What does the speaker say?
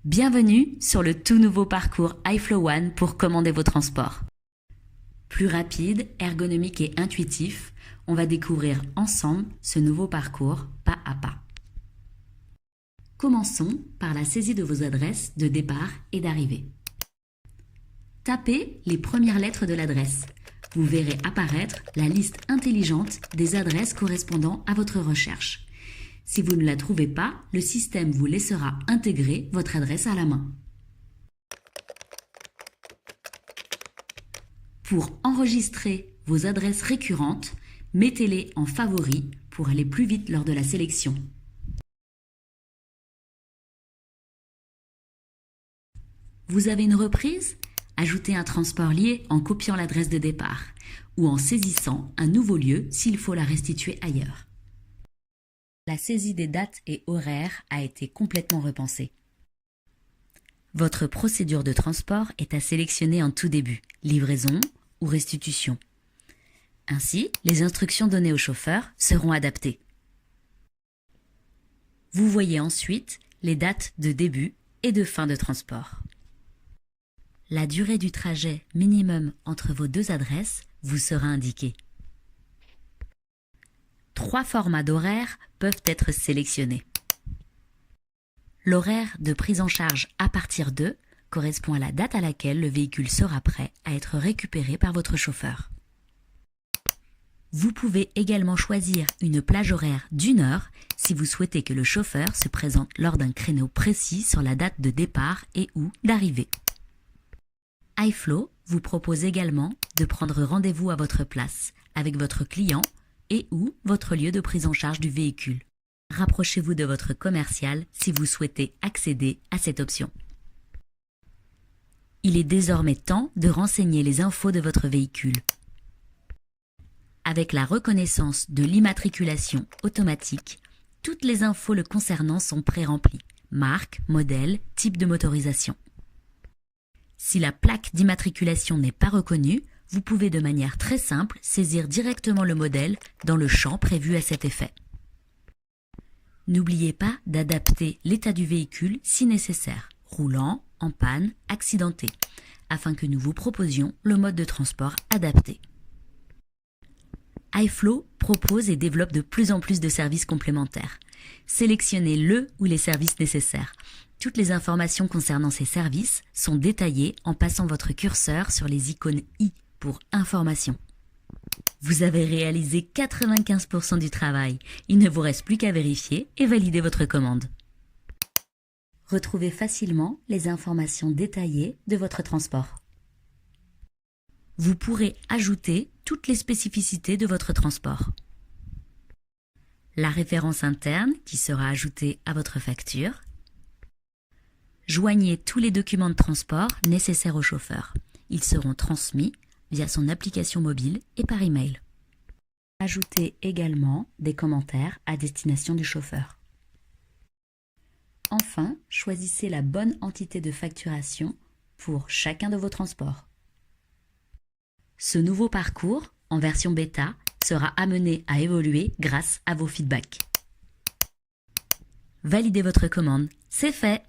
Bienvenue sur le tout nouveau parcours iFlow One pour commander vos transports. Plus rapide, ergonomique et intuitif, on va découvrir ensemble ce nouveau parcours pas à pas. Commençons par la saisie de vos adresses de départ et d'arrivée. Tapez les premières lettres de l'adresse. Vous verrez apparaître la liste intelligente des adresses correspondant à votre recherche. Si vous ne la trouvez pas, le système vous laissera intégrer votre adresse à la main. Pour enregistrer vos adresses récurrentes, mettez-les en favoris pour aller plus vite lors de la sélection. Vous avez une reprise ? Ajoutez un transport lié en copiant l'adresse de départ ou en saisissant un nouveau lieu s'il faut la restituer ailleurs. La saisie des dates et horaires a été complètement repensée. Votre procédure de transport est à sélectionner en tout début, livraison ou restitution. Ainsi, les instructions données au chauffeur seront adaptées. Vous voyez ensuite les dates de début et de fin de transport. La durée du trajet minimum entre vos deux adresses vous sera indiquée. 3 formats d'horaires peuvent être sélectionnés. L'horaire de prise en charge à partir de correspond à la date à laquelle le véhicule sera prêt à être récupéré par votre chauffeur. Vous pouvez également choisir une plage horaire d'1 heure si vous souhaitez que le chauffeur se présente lors d'un créneau précis sur la date de départ et ou d'arrivée. iFlow vous propose également de prendre rendez-vous à votre place avec votre client et ou votre lieu de prise en charge du véhicule. Rapprochez-vous de votre commercial si vous souhaitez accéder à cette option. Il est désormais temps de renseigner les infos de votre véhicule. Avec la reconnaissance de l'immatriculation automatique, toutes les infos le concernant sont pré-remplies. Marque, modèle, type de motorisation. Si la plaque d'immatriculation n'est pas reconnue, vous pouvez de manière très simple saisir directement le modèle dans le champ prévu à cet effet. N'oubliez pas d'adapter l'état du véhicule si nécessaire, roulant, en panne, accidenté, afin que nous vous proposions le mode de transport adapté. iFlow propose et développe de plus en plus de services complémentaires. Sélectionnez le ou les services nécessaires. Toutes les informations concernant ces services sont détaillées en passant votre curseur sur les icônes i pour information. Vous avez réalisé 95% du travail. Il ne vous reste plus qu'à vérifier et valider votre commande. Retrouvez facilement les informations détaillées de votre transport. Vous pourrez ajouter toutes les spécificités de votre transport. La référence interne qui sera ajoutée à votre facture. Joignez tous les documents de transport nécessaires au chauffeur. Ils seront transmis via son application mobile et par email. Ajoutez également des commentaires à destination du chauffeur. Enfin, choisissez la bonne entité de facturation pour chacun de vos transports. Ce nouveau parcours, en version bêta, sera amené à évoluer grâce à vos feedbacks. Validez votre commande, c'est fait!